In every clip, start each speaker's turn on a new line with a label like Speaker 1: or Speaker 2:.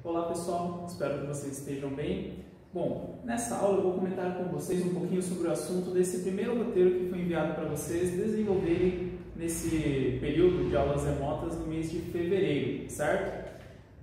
Speaker 1: Olá pessoal, espero que vocês estejam bem. Bom, nessa aula eu vou comentar com vocês um pouquinho sobre o assunto desse primeiro roteiro que foi enviado para vocês desenvolverem nesse período de aulas remotas no mês de fevereiro, certo?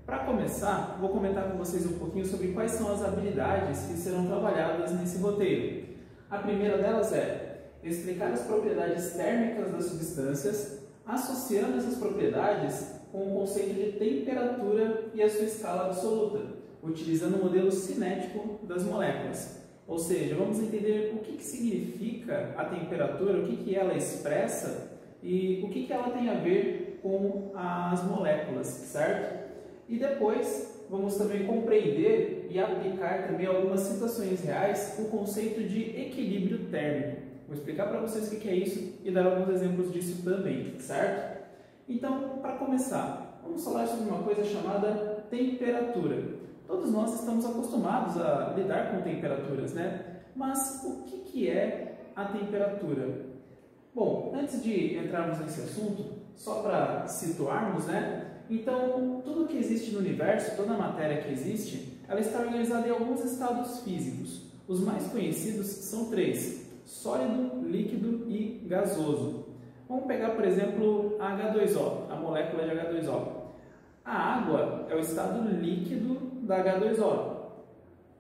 Speaker 1: Para começar, vou comentar com vocês um pouquinho sobre quais são as habilidades que serão trabalhadas nesse roteiro. A primeira delas é explicar as propriedades térmicas das substâncias, associando essas propriedades com o conceito de temperatura e a sua escala absoluta, utilizando o modelo cinético das moléculas. Ou seja, vamos entender o que significa a temperatura, o que ela expressa e o que ela tem a ver com as moléculas, certo? E depois vamos também compreender e aplicar também algumas situações reais o conceito de equilíbrio térmico. Vou explicar para vocês o que é isso e dar alguns exemplos disso também, certo? Então, para começar, vamos falar sobre uma coisa chamada temperatura. Todos nós estamos acostumados a lidar com temperaturas, né? Mas o que é a temperatura? Bom, antes de entrarmos nesse assunto, só para situarmos, né? Então, tudo que existe no universo, toda a matéria que existe, ela está organizada em alguns estados físicos. Os mais conhecidos são três: sólido, líquido e gasoso. Vamos pegar, por exemplo, a H2O, a molécula de H2O. A água é o estado líquido da H2O.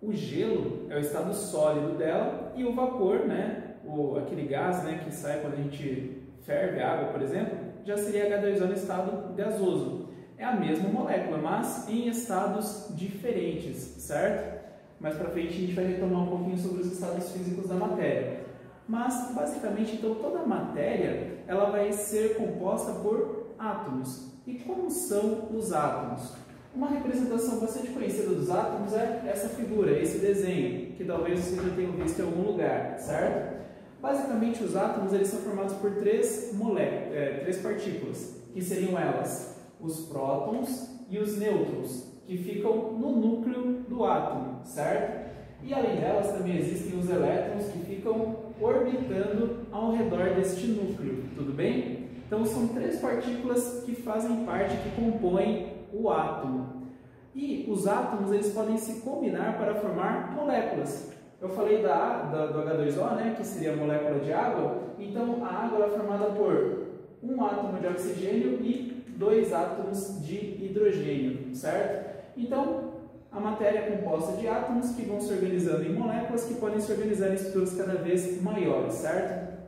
Speaker 1: O gelo é o estado sólido dela e o vapor, né, aquele gás, né, que sai quando a gente ferve a água, por exemplo, já seria H2O no estado gasoso. É a mesma molécula, mas em estados diferentes, certo? Mais para frente a gente vai retomar um pouquinho sobre os estados físicos da matéria. Mas, basicamente, então, toda a matéria ela vai ser composta por átomos. E como são os átomos? Uma representação bastante conhecida dos átomos é essa figura, esse desenho, que talvez vocês já tenham visto em algum lugar, certo? Basicamente, os átomos eles são formados por três partículas, que seriam elas, os prótons e os nêutrons, que ficam no núcleo do átomo, certo? E além delas também existem os elétrons que ficam orbitando ao redor deste núcleo, tudo bem? Então são três partículas que fazem parte, que compõem o átomo. E os átomos eles podem se combinar para formar moléculas. Eu falei do H2O, né, que seria a molécula de água. Então a água é formada por um átomo de oxigênio e dois átomos de hidrogênio, certo? Então a matéria é composta de átomos que vão se organizando em moléculas que podem se organizar em estruturas cada vez maiores, certo?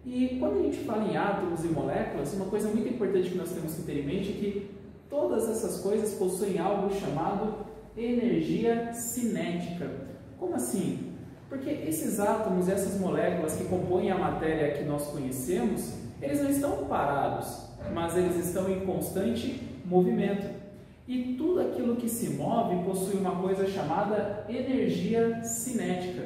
Speaker 1: E quando a gente fala em átomos e moléculas, uma coisa muito importante que nós temos que ter em mente é que todas essas coisas possuem algo chamado energia cinética. Como assim? Porque esses átomos e essas moléculas que compõem a matéria que nós conhecemos, eles não estão parados, mas eles estão em constante movimento. E tudo aquilo que se move possui uma coisa chamada energia cinética.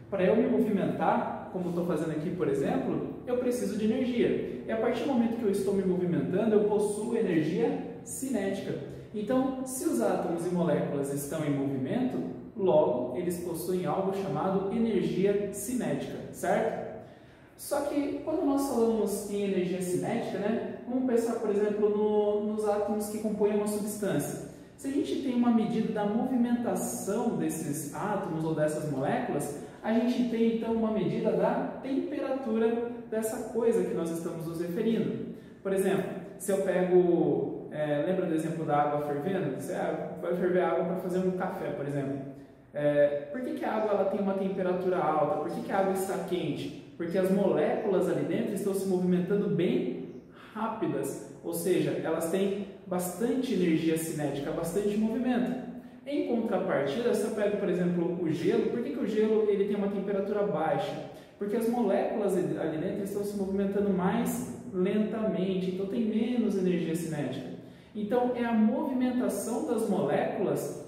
Speaker 1: Para eu me movimentar, como estou fazendo aqui, por exemplo, eu preciso de energia. E a partir do momento que eu estou me movimentando, eu possuo energia cinética. Então, se os átomos e moléculas estão em movimento, logo eles possuem algo chamado energia cinética, certo? Só que quando nós falamos em energia cinética, né, vamos pensar, por exemplo, nos átomos que compõem uma substância. Se a gente tem uma medida da movimentação desses átomos ou dessas moléculas, a gente tem então uma medida da temperatura dessa coisa que nós estamos nos referindo. Por exemplo, se eu pego, lembra do exemplo da água fervendo? Você vai ferver água para fazer um café, por exemplo. Por que a água ela tem uma temperatura alta? Por que a água está quente? Porque as moléculas ali dentro estão se movimentando bem rápidas, ou seja, elas têm bastante energia cinética, bastante movimento. Em contrapartida, se eu pego, por exemplo, o gelo, por que o gelo ele tem uma temperatura baixa? Porque as moléculas ali dentro estão se movimentando mais lentamente, então tem menos energia cinética. Então, é a movimentação das moléculas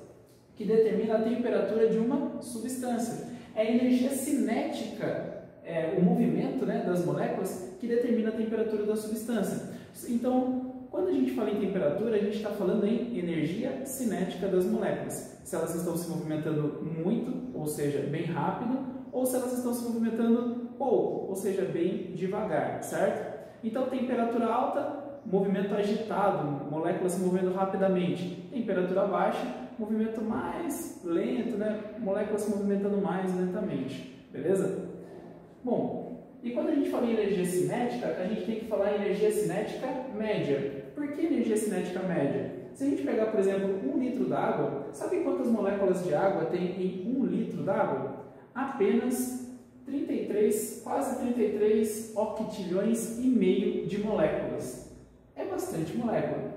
Speaker 1: que determina a temperatura de uma substância. É a energia cinética, o movimento, né, das moléculas que determina a temperatura da substância. Então, quando a gente fala em temperatura, a gente está falando em energia cinética das moléculas. Se elas estão se movimentando muito, ou seja, bem rápido, ou se elas estão se movimentando pouco, ou seja, bem devagar, certo? Então, temperatura alta, movimento agitado, moléculas se movendo rapidamente. Temperatura baixa, movimento mais lento, né? Moléculas se movimentando mais lentamente, beleza? Bom, e quando a gente fala em energia cinética, a gente tem que falar em energia cinética média. Por que energia cinética média? Se a gente pegar, por exemplo, 1 litro d'água, sabe quantas moléculas de água tem em 1 litro d'água? Apenas 33, quase 33 octilhões e meio de moléculas. É bastante molécula.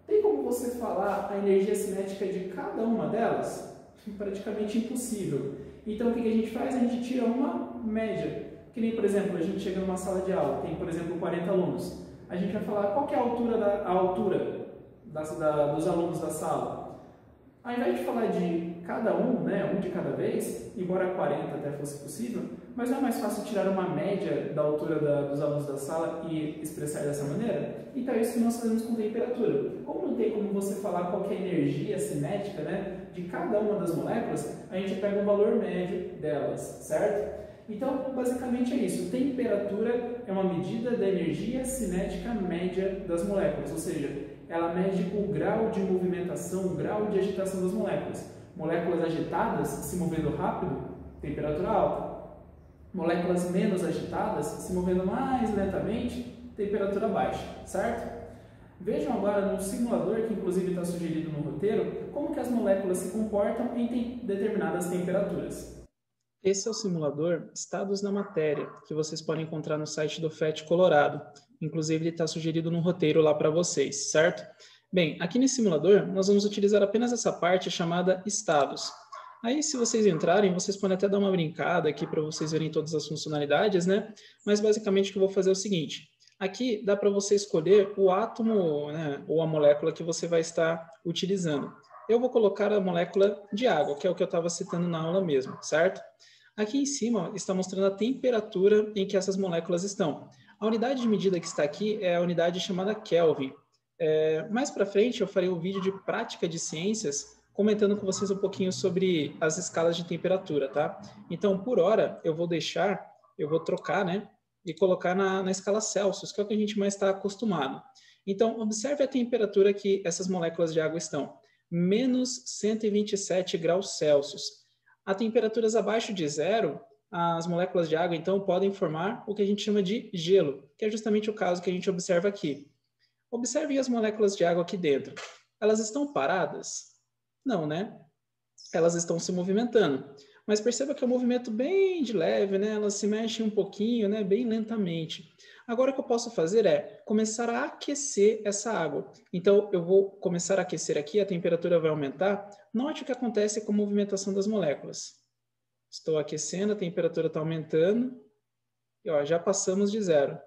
Speaker 1: Tem como você falar a energia cinética de cada uma delas? Praticamente impossível. Então, o que a gente faz? A gente tira uma média. Que nem, por exemplo, a gente chega numa sala de aula, tem, por exemplo, 40 alunos. A gente vai falar qual que é a altura dos alunos da sala. Ao invés de falar de cada um, né, um de cada vez, embora 40 até fosse possível, mas não é mais fácil tirar uma média da altura dos alunos da sala e expressar dessa maneira? Então é isso que nós fazemos com temperatura. Como não tem como você falar qual que é a energia cinética, né, de cada uma das moléculas, a gente pega o valor médio delas, certo? Então, basicamente é isso. Temperatura é uma medida da energia cinética média das moléculas, ou seja, ela mede o grau de movimentação, o grau de agitação das moléculas. Moléculas agitadas se movendo rápido, temperatura alta. Moléculas menos agitadas se movendo mais lentamente, temperatura baixa, certo? Vejam agora no simulador, que inclusive está sugerido no roteiro, como que as moléculas se comportam em determinadas temperaturas. Esse é o simulador Estados na Matéria, que vocês podem encontrar no site do FET Colorado. Inclusive, ele está sugerido no roteiro lá para vocês, certo? Bem, aqui nesse simulador, nós vamos utilizar apenas essa parte chamada estados. Aí, se vocês entrarem, vocês podem até dar uma brincada aqui para vocês verem todas as funcionalidades, né? Mas, basicamente, o que eu vou fazer é o seguinte. Aqui, dá para você escolher o átomo, né, ou a molécula que você vai estar utilizando. Eu vou colocar a molécula de água, que é o que eu estava citando na aula mesmo, certo? Aqui em cima está mostrando a temperatura em que essas moléculas estão. A unidade de medida que está aqui é a unidade chamada Kelvin. Mais para frente eu farei um vídeo de prática de ciências comentando com vocês um pouquinho sobre as escalas de temperatura, tá? Então, por hora, eu vou trocar, né? E colocar na escala Celsius, que é o que a gente mais está acostumado. Então, observe a temperatura que essas moléculas de água estão. Menos 127 graus Celsius. A temperaturas abaixo de zero, as moléculas de água, então, podem formar o que a gente chama de gelo, que é justamente o caso que a gente observa aqui. Observem as moléculas de água aqui dentro. Elas estão paradas? Não, né? Elas estão se movimentando. Mas perceba que é um movimento bem de leve, né? Elas se mexem um pouquinho, né? Bem lentamente. Agora, o que eu posso fazer é começar a aquecer essa água. Então, eu vou começar a aquecer aqui, a temperatura vai aumentar. Note o que acontece com a movimentação das moléculas. Estou aquecendo, a temperatura está aumentando. E, ó, já passamos de zero.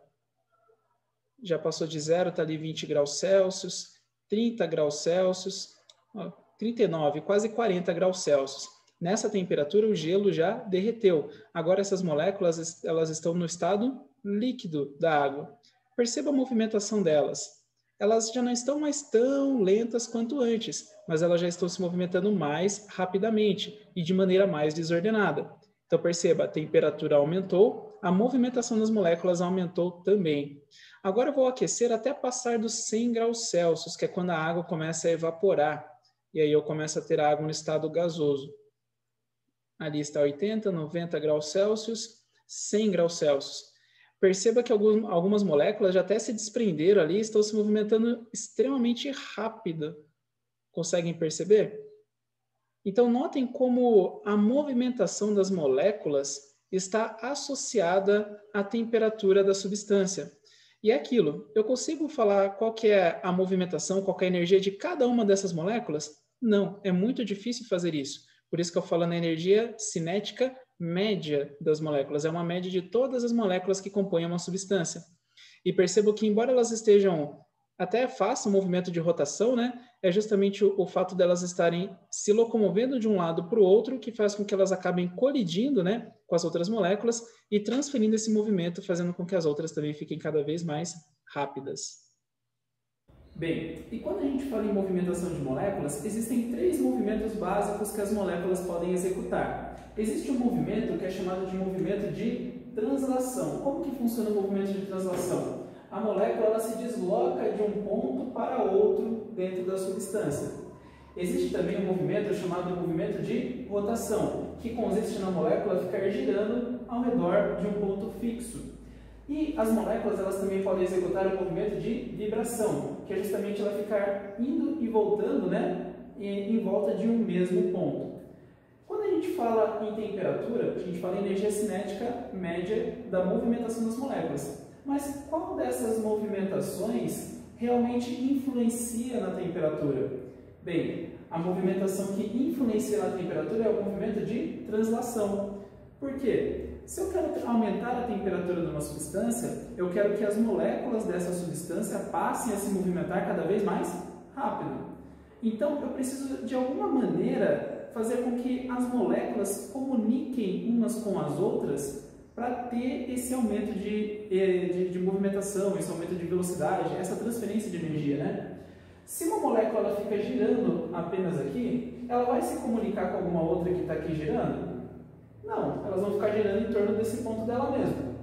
Speaker 1: Já passou de zero, está ali 20 graus Celsius, 30 graus Celsius, ó, 39, quase 40 graus Celsius. Nessa temperatura, o gelo já derreteu. Agora, essas moléculas elas estão no estado líquido da água. Perceba a movimentação delas. Elas já não estão mais tão lentas quanto antes, mas elas já estão se movimentando mais rapidamente e de maneira mais desordenada. Então, perceba, a temperatura aumentou, a movimentação das moléculas aumentou também. Agora eu vou aquecer até passar dos 100 graus Celsius, que é quando a água começa a evaporar. E aí eu começo a ter água no estado gasoso. Ali está 80, 90 graus Celsius, 100 graus Celsius. Perceba que algumas moléculas já até se desprenderam ali e estão se movimentando extremamente rápido. Conseguem perceber? Então, notem como a movimentação das moléculas está associada à temperatura da substância. E é aquilo, eu consigo falar qual que é a movimentação, qual que é a energia de cada uma dessas moléculas? Não, é muito difícil fazer isso. Por isso que eu falo na energia cinética média das moléculas. É uma média de todas as moléculas que compõem uma substância. E percebo que, embora elas estejam, até façam um movimento de rotação, né? É justamente o fato delas estarem se locomovendo de um lado para o outro que faz com que elas acabem colidindo, né, com as outras moléculas e transferindo esse movimento, fazendo com que as outras também fiquem cada vez mais rápidas. Bem, e quando a gente fala em movimentação de moléculas, existem 3 movimentos básicos que as moléculas podem executar. Existe um movimento que é chamado de movimento de translação. Como que funciona o movimento de translação? a molécula ela se desloca de um ponto para outro dentro da substância. Existe também um movimento chamado movimento de rotação, que consiste na molécula ficar girando ao redor de um ponto fixo. E as moléculas elas também podem executar um movimento de vibração, que é justamente ela ficar indo e voltando, né, em volta de um mesmo ponto. Quando a gente fala em temperatura, a gente fala em energia cinética média da movimentação das moléculas. Mas qual dessas movimentações realmente influencia na temperatura? Bem, a movimentação que influencia na temperatura é o movimento de translação. Por quê? Se eu quero aumentar a temperatura de uma substância, eu quero que as moléculas dessa substância passem a se movimentar cada vez mais rápido. Então, eu preciso, de alguma maneira, fazer com que as moléculas comuniquem umas com as outras para ter esse aumento de movimentação, esse aumento de velocidade, essa transferência de energia, né? Se uma molécula ela fica girando apenas aqui, ela vai se comunicar com alguma outra que está aqui girando? Não, elas vão ficar girando em torno desse ponto dela mesma.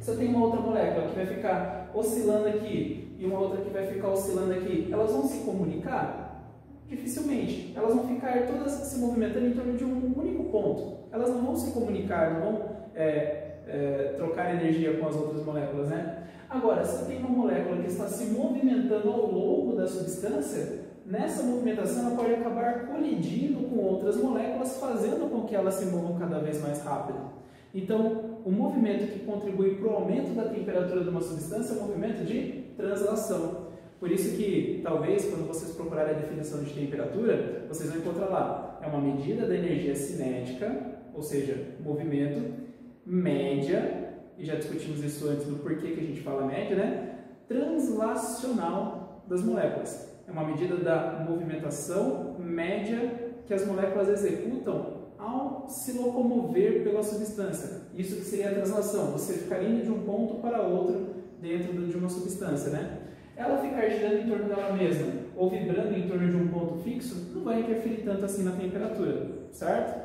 Speaker 1: Se eu tenho uma outra molécula que vai ficar oscilando aqui e uma outra que vai ficar oscilando aqui, elas vão se comunicar? Dificilmente. Elas vão ficar todas se movimentando em torno de um único ponto. Elas não vão se comunicar, não vão trocar energia com as outras moléculas, né? Agora, se eu tenho uma molécula que está se movimentando ao longo da substância, nessa movimentação ela pode acabar colidindo com outras moléculas, fazendo com que elas se movam cada vez mais rápido. Então, o movimento que contribui para o aumento da temperatura de uma substância é o movimento de translação. Por isso que, talvez, quando vocês procurarem a definição de temperatura, vocês vão encontrar lá, é uma medida da energia cinética, ou seja, movimento, média, e já discutimos isso antes do porquê que a gente fala média, né? Translacional das moléculas. É uma medida da movimentação média que as moléculas executam ao se locomover pela substância. Isso que seria a translação, você ficar indo de um ponto para outro dentro de uma substância, né? Ela ficar girando em torno dela mesma ou vibrando em torno de um ponto fixo não vai interferir tanto assim na temperatura, certo?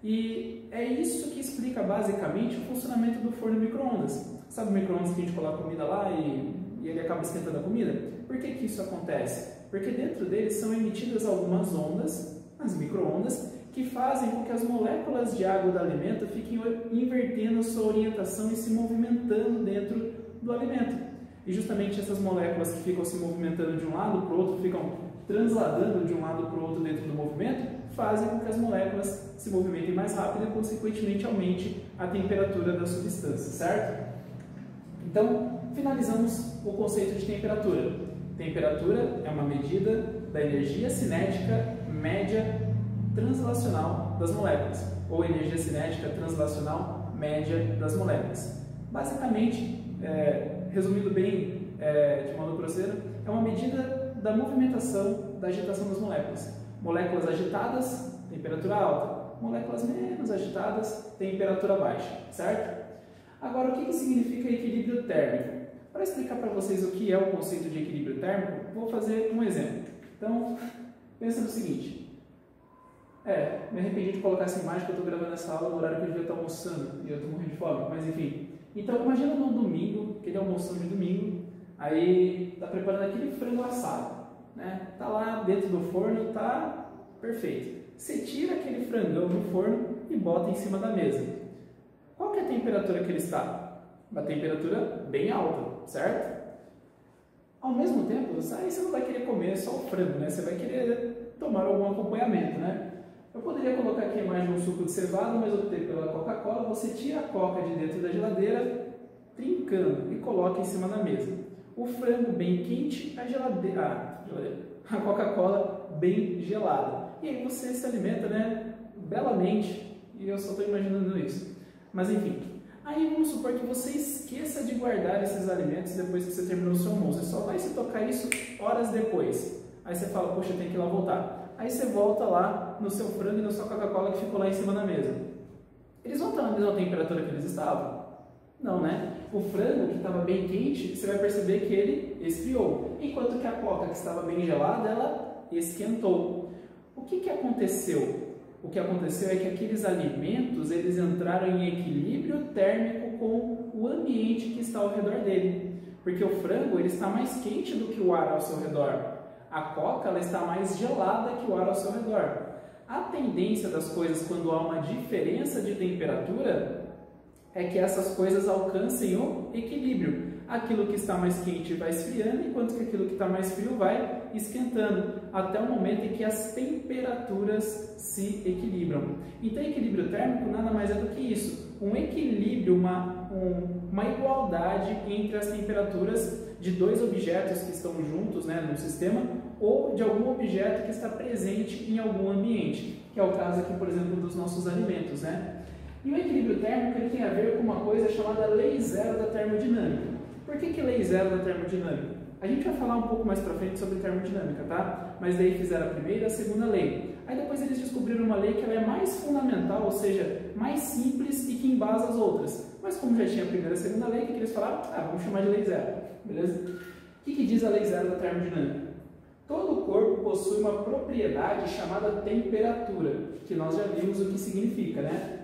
Speaker 1: E é isso que explica basicamente o funcionamento do forno micro-ondas. Sabe o micro-ondas que a gente coloca a comida lá e ele acaba esquentando a comida? Por que isso acontece? Porque dentro dele são emitidas algumas ondas, as micro-ondas, que fazem com que as moléculas de água do alimento fiquem invertendo a sua orientação e se movimentando dentro do alimento. E justamente essas moléculas que ficam se movimentando de um lado para o outro, ficam transladando de um lado para o outro dentro do movimento, fazem com que as moléculas se movimentem mais rápido e, consequentemente, aumente a temperatura da substância, certo? Então, finalizamos o conceito de temperatura. Temperatura é uma medida da energia cinética média translacional das moléculas, ou energia cinética translacional média das moléculas. Basicamente, resumindo bem de modo grosseiro, é uma medida da movimentação, da agitação das moléculas. Moléculas agitadas, temperatura alta. Moléculas menos agitadas, temperatura baixa, certo? Agora, o que significa equilíbrio térmico? Para explicar para vocês o que é o conceito de equilíbrio térmico, vou fazer um exemplo. Então, pensa no seguinte. Me arrependi de colocar essa imagem que eu estou gravando essa aula no horário que eu devia estar almoçando e eu estou morrendo de fome, mas enfim. Então, imagina no domingo, aquele almoção de domingo, aí está preparando aquele frango assado, né? Tá lá dentro do forno, tá perfeito. Você tira aquele frangão do forno e bota em cima da mesa. Qual que é a temperatura que ele está? Uma temperatura bem alta, certo? Ao mesmo tempo, aí você não vai querer comer só o frango, né? Você vai querer tomar algum acompanhamento, né? Eu poderia colocar aqui a imagem de um suco de cevada, mas eu optei pela Coca-Cola. Você tira a Coca de dentro da geladeira, trincando, e coloca em cima da mesa. O frango bem quente, a Coca-Cola bem gelada. E aí você se alimenta, né, belamente, e eu só estou imaginando isso. Mas enfim, aí vamos supor que você esqueça de guardar esses alimentos depois que você terminou o seu almoço. Você só vai se tocar isso horas depois. Aí você fala, poxa, eu tenho que ir lá voltar. Aí você volta lá no seu frango e na sua Coca-Cola que ficou lá em cima da mesa. Eles vão estar na mesma temperatura que eles estavam? Não, né? O frango que estava bem quente, você vai perceber que ele esfriou. Enquanto que a Coca que estava bem gelada, ela esquentou. O que aconteceu? O que aconteceu é que aqueles alimentos, eles entraram em equilíbrio térmico com o ambiente que está ao redor dele. Porque o frango ele está mais quente do que o ar ao seu redor. A coca ela está mais gelada que o ar ao seu redor. A tendência das coisas quando há uma diferença de temperatura é que essas coisas alcancem o equilíbrio. Aquilo que está mais quente vai esfriando, enquanto que aquilo que está mais frio vai esquentando, até o momento em que as temperaturas se equilibram. Então, equilíbrio térmico nada mais é do que isso, um equilíbrio, uma igualdade entre as temperaturas de dois objetos que estão juntos, né, no sistema, ou de algum objeto que está presente em algum ambiente, que é o caso aqui, por exemplo, dos nossos alimentos, né? E o equilíbrio térmico ele tem a ver com uma coisa chamada lei zero da termodinâmica. Por que lei zero da termodinâmica? A gente vai falar um pouco mais pra frente sobre termodinâmica, tá? Mas daí fizeram a primeira e a segunda lei. Aí depois eles descobriram uma lei que ela é mais fundamental, ou seja, mais simples e que embasa as outras. Mas como já tinha a primeira e a segunda lei, o que eles falaram? Vamos chamar de lei zero, beleza? O que diz a lei zero da termodinâmica? Todo corpo possui uma propriedade chamada temperatura, que nós já vimos o que significa, né?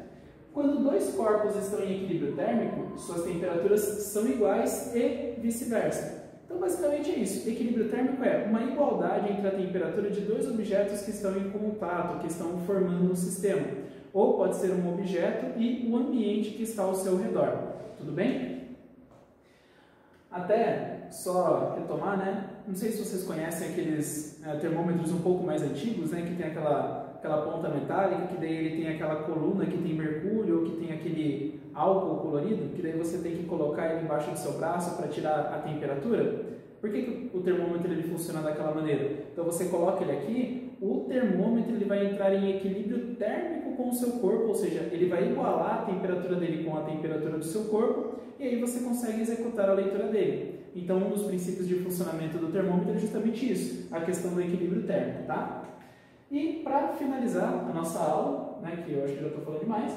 Speaker 1: Quando dois corpos estão em equilíbrio térmico, suas temperaturas são iguais e vice-versa. Então, basicamente é isso. Equilíbrio térmico é uma igualdade entre a temperatura de dois objetos que estão em contato, que estão formando um sistema. Ou pode ser um objeto e o ambiente que está ao seu redor. Tudo bem? Até, só retomar, né? Não sei se vocês conhecem aqueles termômetros um pouco mais antigos, né? Que tem aquela ponta metálica, que daí ele tem aquela coluna que tem mercúrio, ou que tem aquele álcool colorido, que daí você tem que colocar ele embaixo do seu braço para tirar a temperatura. Por que o termômetro ele funciona daquela maneira? Então você coloca ele aqui, o termômetro ele vai entrar em equilíbrio térmico com o seu corpo, ou seja, ele vai igualar a temperatura dele com a temperatura do seu corpo, e aí você consegue executar a leitura dele. Então um dos princípios de funcionamento do termômetro é justamente isso, a questão do equilíbrio térmico, tá? E para finalizar a nossa aula, né, que eu acho que já estou falando demais,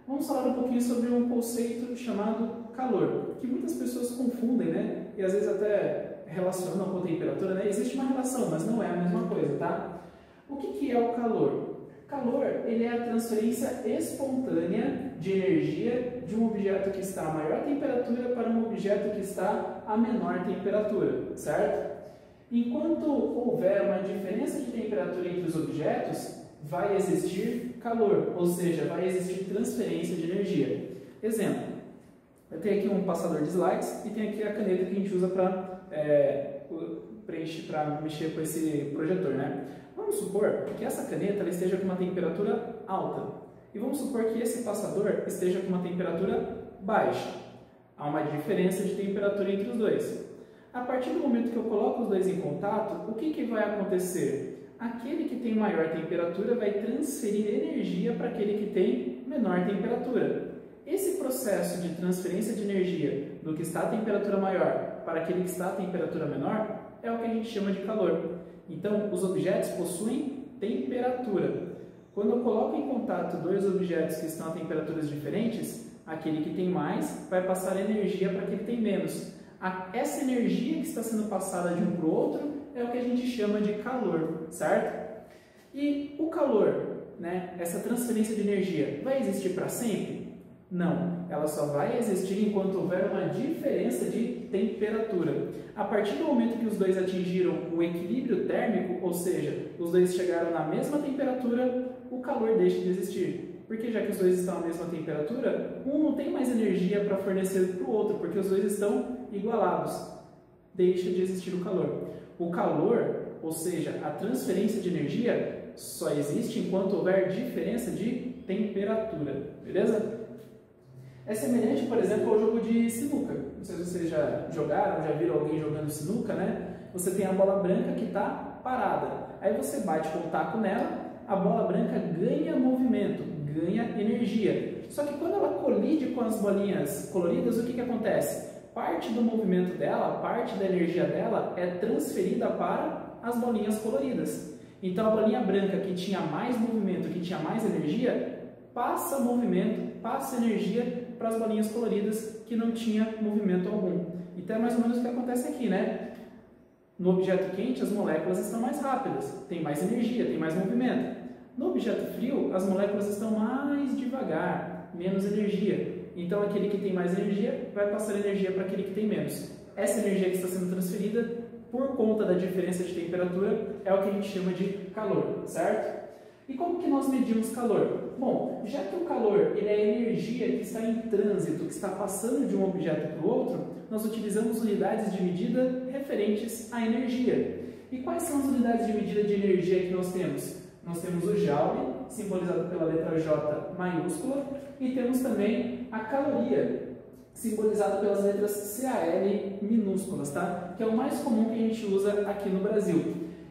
Speaker 1: vamos falar um pouquinho sobre um conceito chamado calor, que muitas pessoas confundem, né, e às vezes até relacionam com a temperatura, né? Existe uma relação, mas não é a mesma coisa, tá? O que é o calor? Calor, ele é a transferência espontânea de energia de um objeto que está a maior temperatura para um objeto que está a menor temperatura, certo? Enquanto houver uma diferença de temperatura entre os objetos, vai existir calor, ou seja, vai existir transferência de energia. Exemplo, eu tenho aqui um passador de slides e tenho aqui a caneta que a gente usa para mexer com esse projetor, né? Vamos supor que essa caneta ela esteja com uma temperatura alta e vamos supor que esse passador esteja com uma temperatura baixa. Há uma diferença de temperatura entre os dois. A partir do momento que eu coloco os dois em contato, o que vai acontecer? Aquele que tem maior temperatura vai transferir energia para aquele que tem menor temperatura. Esse processo de transferência de energia do que está a temperatura maior para aquele que está a temperatura menor é o que a gente chama de calor. Então, os objetos possuem temperatura. Quando eu coloco em contato dois objetos que estão a temperaturas diferentes, aquele que tem mais vai passar energia para aquele que tem menos. Essa energia que está sendo passada de um para o outro é o que a gente chama de calor, certo? E o calor, né, essa transferência de energia, vai existir para sempre? Não, ela só vai existir enquanto houver uma diferença de temperatura. A partir do momento que os dois atingiram o equilíbrio térmico, ou seja, os dois chegaram na mesma temperatura, o calor deixa de existir. Porque já que os dois estão à mesma temperatura, um não tem mais energia para fornecer para o outro, porque os dois estão igualados. Deixa de existir o calor. O calor, ou seja, a transferência de energia, só existe enquanto houver diferença de temperatura. Beleza? É semelhante, por exemplo, ao jogo de sinuca. Não sei se vocês já jogaram, já viram alguém jogando sinuca, né? Você tem a bola branca que está parada. Aí você bate com o taco nela, a bola branca ganha movimento, ganha energia. Só que quando ela colide com as bolinhas coloridas, o que acontece? Parte do movimento dela, parte da energia dela é transferida para as bolinhas coloridas. Então a bolinha branca que tinha mais movimento, que tinha mais energia, passa movimento, passa energia para as bolinhas coloridas que não tinha movimento algum. Então é mais ou menos o que acontece aqui, né? No objeto quente as moléculas estão mais rápidas, tem mais energia, tem mais movimento. No objeto frio as moléculas estão mais devagar, menos energia. Então aquele que tem mais energia vai passar energia para aquele que tem menos. essa energia que está sendo transferida por conta da diferença de temperatura é o que a gente chama de calor, certo? E como que nós medimos calor? Bom, já que o calor ele é a energia que está em trânsito, que está passando de um objeto para o outro, nós utilizamos unidades de medida referentes à energia. E quais são as unidades de medida de energia que nós temos? Nós temos o Joule, simbolizado pela letra J maiúscula, e temos também a caloria, simbolizada pelas letras CAL minúsculas, tá? Que é o mais comum que a gente usa aqui no Brasil.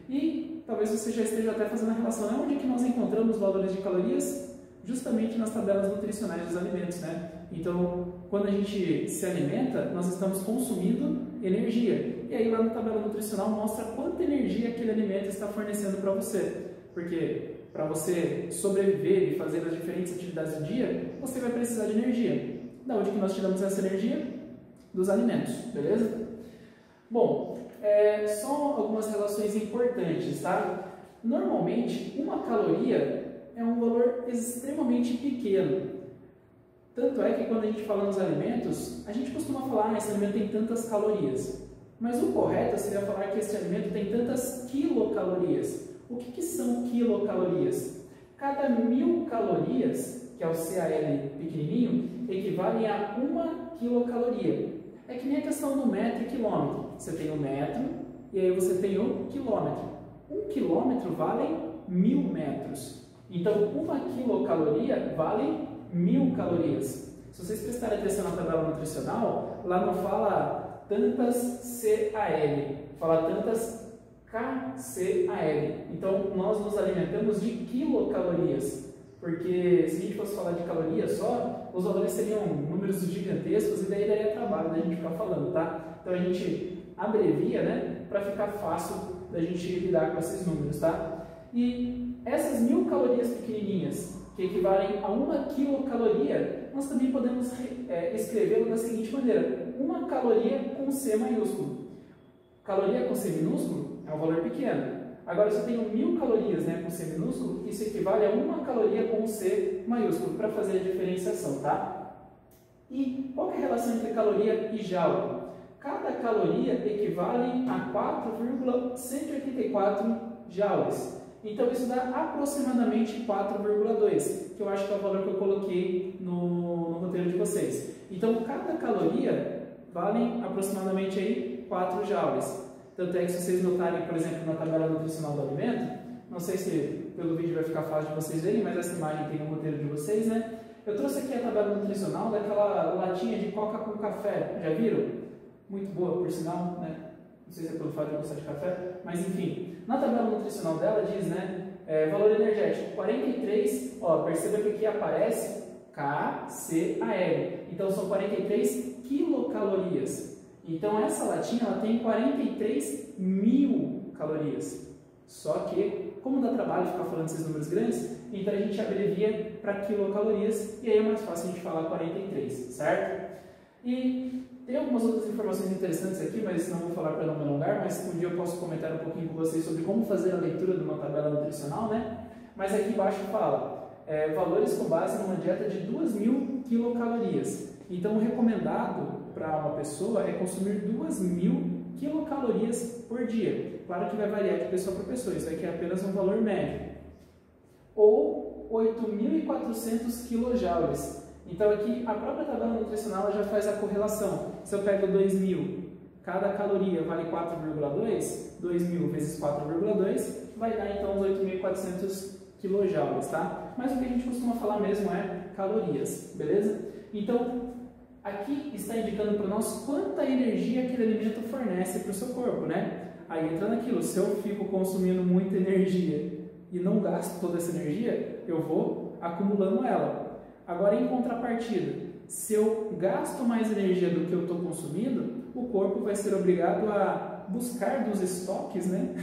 Speaker 1: E talvez você já esteja até fazendo a relação, né? Onde é que nós encontramos valores de calorias? Justamente nas tabelas nutricionais dos alimentos, né? Então, quando a gente se alimenta, nós estamos consumindo energia. E aí lá na tabela nutricional mostra quanta energia aquele alimento está fornecendo para você. Porque para você sobreviver e fazer as diferentes atividades do dia, você vai precisar de energia. Da onde que nós tiramos essa energia? Dos alimentos, beleza? Bom, só algumas relações importantes, tá? Normalmente, uma caloria é um valor extremamente pequeno. Tanto é que quando a gente fala nos alimentos, a gente costuma falar, esse alimento tem tantas calorias. Mas o correto seria falar que esse alimento tem tantas quilocalorias. O que são quilocalorias? Cada 1000 calorias, que é o CAL pequenininho, equivale a 1 quilocaloria. É que nem a questão do metro e quilômetro. Você tem o metro e aí você tem o quilômetro. 1 quilômetro vale 1000 metros. Então, 1 quilocaloria vale 1000 calorias. Se vocês prestarem atenção na tabela nutricional, lá não fala tantas CAL, fala tantas KCAL. Então, nós nos alimentamos de quilocalorias, porque se a gente fosse falar de calorias só, os valores seriam números gigantescos e daí daria trabalho da gente ficar falando, tá? Então, a gente abrevia, né, para ficar fácil da gente lidar com esses números, tá? E essas 1000 calorias pequenininhas, que equivalem a 1 quilocaloria, nós também podemos escrevê-lo da seguinte maneira: 1 caloria com C maiúsculo. Caloria com C minúsculo é um valor pequeno. Agora, se eu tenho 1000 calorias, né, com C minúsculo, isso equivale a 1 caloria com C maiúsculo, para fazer a diferenciação, tá? E qual é a relação entre caloria e joule? Cada caloria equivale a 4,184 joules. Então, isso dá aproximadamente 4,2, que eu acho que é o valor que eu coloquei no roteiro de vocês. Então, cada caloria vale aproximadamente aí 4 joules. Tanto é que se vocês notarem, por exemplo, na tabela nutricional do alimento, não sei se pelo vídeo vai ficar fácil de vocês verem, mas essa imagem tem no roteiro de vocês, né? Eu trouxe aqui a tabela nutricional daquela latinha de coca com café, já viram? Muito boa, por sinal, né? Não sei se é pelo fato de eu gostar de café, mas enfim. Na tabela nutricional dela diz, né? Valor energético 43, ó, perceba que aqui aparece KCAL. Então são 43 quilocalorias. Então essa latinha ela tem 43.000 calorias. Só que, como dá trabalho ficar falando esses números grandes, então a gente abrevia para quilocalorias e aí é mais fácil a gente falar 43, certo? E tem algumas outras informações interessantes aqui, mas não vou falar para não me alongar, mas um dia eu posso comentar um pouquinho com vocês sobre como fazer a leitura de uma tabela nutricional, né? Mas aqui embaixo fala valores com base numa dieta de 2.000 quilocalorias. Então o recomendado para uma pessoa é consumir 2.000 quilocalorias por dia. Claro que vai variar de pessoa para pessoa, isso aqui é apenas um valor médio. Ou 8.400 quilojoules. Então aqui a própria tabela nutricional já faz a correlação. Se eu pego 2.000, cada caloria vale 4,2, 2.000 vezes 4,2 vai dar então os 8.400 quilojoules, tá? Mas o que a gente costuma falar mesmo é calorias, beleza? Então aqui está indicando para nós quanta energia aquele alimento fornece para o seu corpo, né? Aí entra naquilo, se eu fico consumindo muita energia e não gasto toda essa energia, eu vou acumulando ela. Agora, em contrapartida, se eu gasto mais energia do que eu estou consumindo, o corpo vai ser obrigado a buscar dos estoques, né,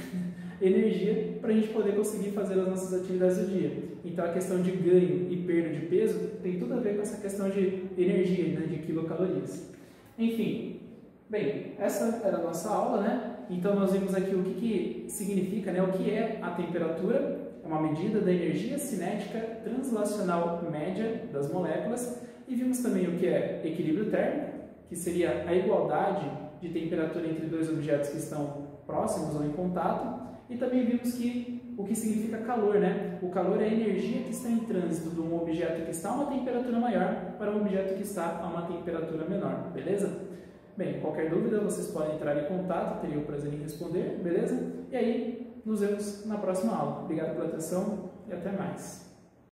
Speaker 1: energia para a gente poder conseguir fazer as nossas atividades do dia. Então, a questão de ganho e perda de peso tem tudo a ver com essa questão de energia, né, de quilocalorias. Enfim, bem, essa era a nossa aula, né? Então, nós vimos aqui o que significa, né, o que é a temperatura. É uma medida da energia cinética translacional média das moléculas, e vimos também o que é equilíbrio térmico, que seria a igualdade de temperatura entre dois objetos que estão próximos ou em contato, e também vimos que o que significa calor, né? O calor é a energia que está em trânsito de um objeto que está a uma temperatura maior para um objeto que está a uma temperatura menor, beleza? Bem, qualquer dúvida vocês podem entrar em contato, teria o prazer em responder, beleza? E aí, nos vemos na próxima aula. Obrigado pela atenção e até mais.